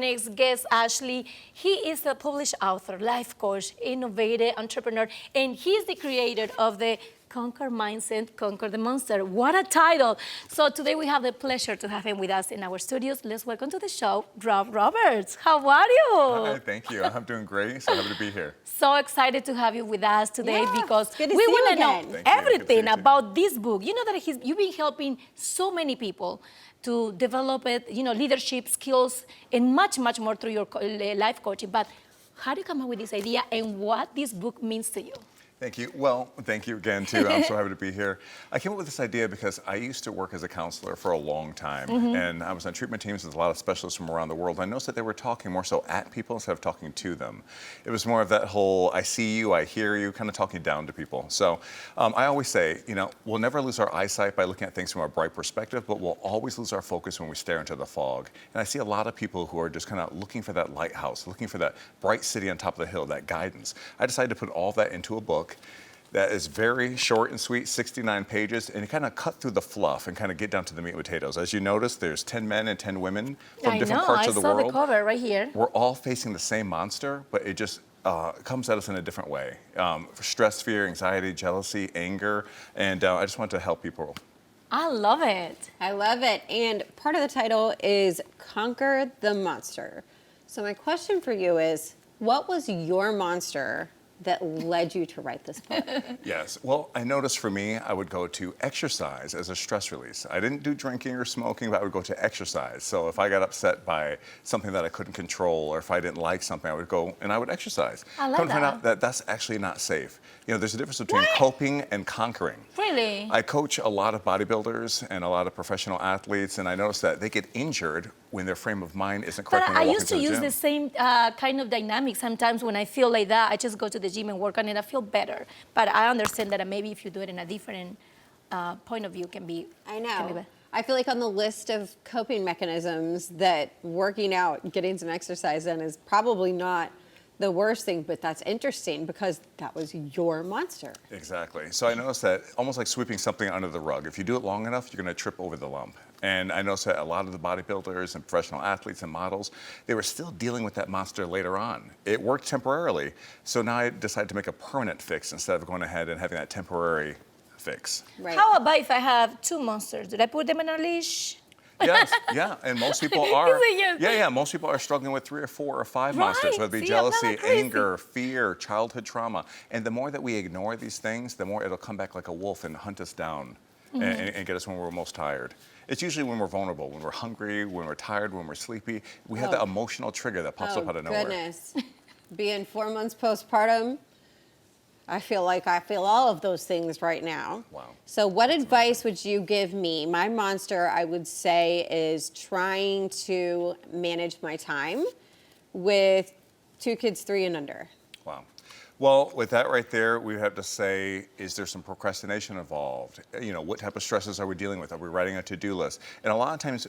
next guest, Ashley. He is a published author, life coach, innovator, entrepreneur, and he's the creator of the Conquer Mindset, Conquer the Monster. What a title. So today we have the pleasure to have him with us in our studios. Let's welcome to the show, Rob Roberts. How are you? Hi, thank you. I'm doing great. So happy to be here. So excited to have you with us today because good to we see you want to know again. everything about this book. You know that you've been helping so many people to develop it, leadership skills and much, much more through your life coaching. But how do you come up with this idea and what this book means to you? Thank you. Well, thank you again, too. I'm so happy to be here. I came up with this idea because I used to work as a counselor for a long time, and I was on treatment teams with a lot of specialists from around the world. I noticed that they were talking more so at people instead of talking to them. It was more of that whole, I see you, I hear you, kind of talking down to people. So I always say, we'll never lose our eyesight by looking at things from a bright perspective, but we'll always lose our focus when we stare into the fog. And I see a lot of people who are just kind of looking for that lighthouse, looking for that bright city on top of the hill, that guidance. I decided to put all that into a book that is very short and sweet, 69 pages, and you kind of cut through the fluff and kind of get down to the meat and potatoes. As you notice, there's 10 men and 10 women from different parts of the world. I saw the cover right here. We're all facing the same monster, but it just comes at us in a different way. Stress, fear, anxiety, jealousy, anger, and I just want to help people. I love it. I love it. And part of the title is Conquer the Monster. So my question for you is, what was your monster that led you to write this book? Yes. Well, I noticed for me, I would go to exercise as a stress release. I didn't do drinking or smoking, but I would go to exercise. So if I got upset by something that I couldn't control, or if I didn't like something, I would go and I would exercise. I love Come to find that. out that that's actually not safe. There's a difference between coping and conquering. Really? I coach a lot of bodybuilders and a lot of professional athletes, and I noticed that they get injured when their frame of mind isn't correct But when I they're walking used to to the use gym. the same kind of dynamic. Sometimes when I feel like that, I just go to the gym and work on it. I feel better. But I understand that maybe if you do it in a different point of view can be. I can be know. better. I feel like on the list of coping mechanisms that working out, getting some exercise in is probably not the worst thing, but that's interesting because that was your monster. Exactly. So I noticed that almost like sweeping something under the rug. If you do it long enough, you're going to trip over the lump. And I noticed that a lot of the bodybuilders and professional athletes and models, they were still dealing with that monster later on. It worked temporarily. So now I decided to make a permanent fix instead of going ahead and having that temporary fix. Right. How about if I have two monsters? Did I put them in a leash? Yes, yeah, and most people are. Yes. Yeah, most people are struggling with 3 or 4 or 5 monsters, whether it be See, I'm not jealousy, that crazy. anger, fear, childhood trauma. And the more that we ignore these things, the more it'll come back like a wolf and hunt us down and get us when we're most tired. It's usually when we're vulnerable, when we're hungry, when we're tired, when we're sleepy. We have that emotional trigger that pops up out of nowhere. Goodness. Being 4 months postpartum, I feel like I feel all of those things right now. Wow. So what advice would you give me? My monster, I would say, is trying to manage my time with 2 kids, 3 and under. Wow. Well, with that right there, we have to say, is there some procrastination involved? What type of stresses are we dealing with? Are we writing a to-do list? And a lot of times,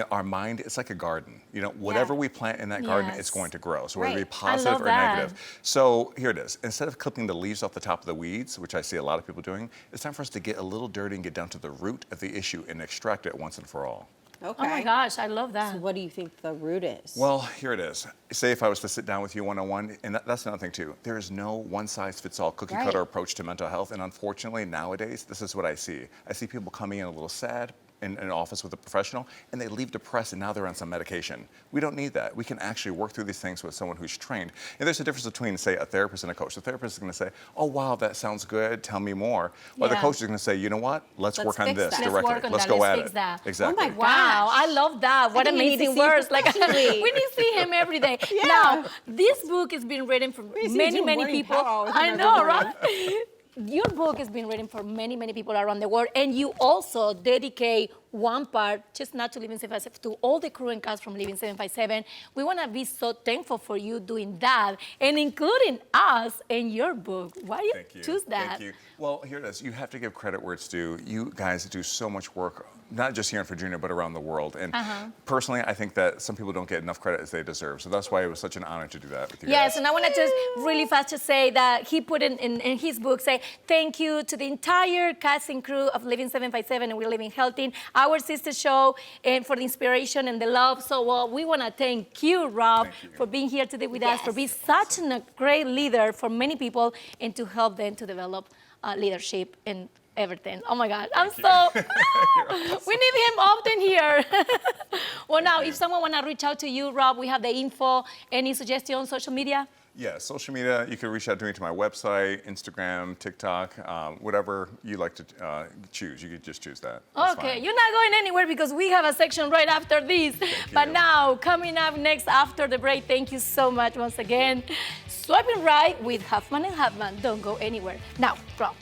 our mind, it's like a garden. Whatever we plant in that garden, it's going to grow. So whether it be Right. positive or that. negative. So here it is. Instead of clipping the leaves off the top of the weeds, which I see a lot of people doing, it's time for us to get a little dirty and get down to the root of the issue and extract it once and for all. Okay. Oh my gosh, I love that. So what do you think the root is? Well, here it is. Say if I was to sit down with you one-on-one, and that's another thing too. There is no one-size-fits-all cookie-cutter approach to mental health, and unfortunately nowadays, this is what I see. I see people coming in a little sad in an office with a professional, and they leave depressed, and now they're on some medication. We don't need that. We can actually work through these things with someone who's trained. And there's a difference between, say, a therapist and a coach. The therapist is going to say, oh, wow, that sounds good. Tell me more. While the Yeah. coach is going to say, you know what? Let's work on fix this that. Let's directly. work on Let's that. go Let's at fix it. that. Exactly. Oh my Wow, I love that. What I think we need to amazing see him words. Like professionally. we need to see him every day. Yeah. Now, this book has been written for need to see many, you many morning people. power with I him know, every morning. right? Your book has been written for many, many people around the world, and you also dedicate one part, just not to Living 757, to all the crew and cast from Living 757. We want to be so thankful for you doing that, and including us in your book. Why do you Thank you. choose that? Thank you. Well, here it is. You have to give credit where it's due. You guys do so much work, not just here in Virginia, but around the world. And personally, I think that some people don't get enough credit as they deserve. So that's why it was such an honor to do that with you Yes, guys. and I want to just really fast to say that he put in his book, say, thank you to the entire cast and crew of Living 757 and We're Living Healthy. our sister show and for the inspiration and the love. So we want to thank you, Rob, Thank you. for being here today with us, for being Yes. such a great leader for many people and to help them to develop leadership and everything. Oh my God, I'm so, we need him often here. Well, now, if someone want to reach out to you, Rob, we have the info. Any suggestions, social media? Yeah, social media, you can reach out to me to my website, Instagram, TikTok, whatever you like to choose. You could just choose that. That's Okay, fine. you're not going anywhere because we have a section right after this. But you. now, coming up next after the break, thank you so much once again. Swiping right with Huffman and Huffman. Don't go anywhere. Now, Rob.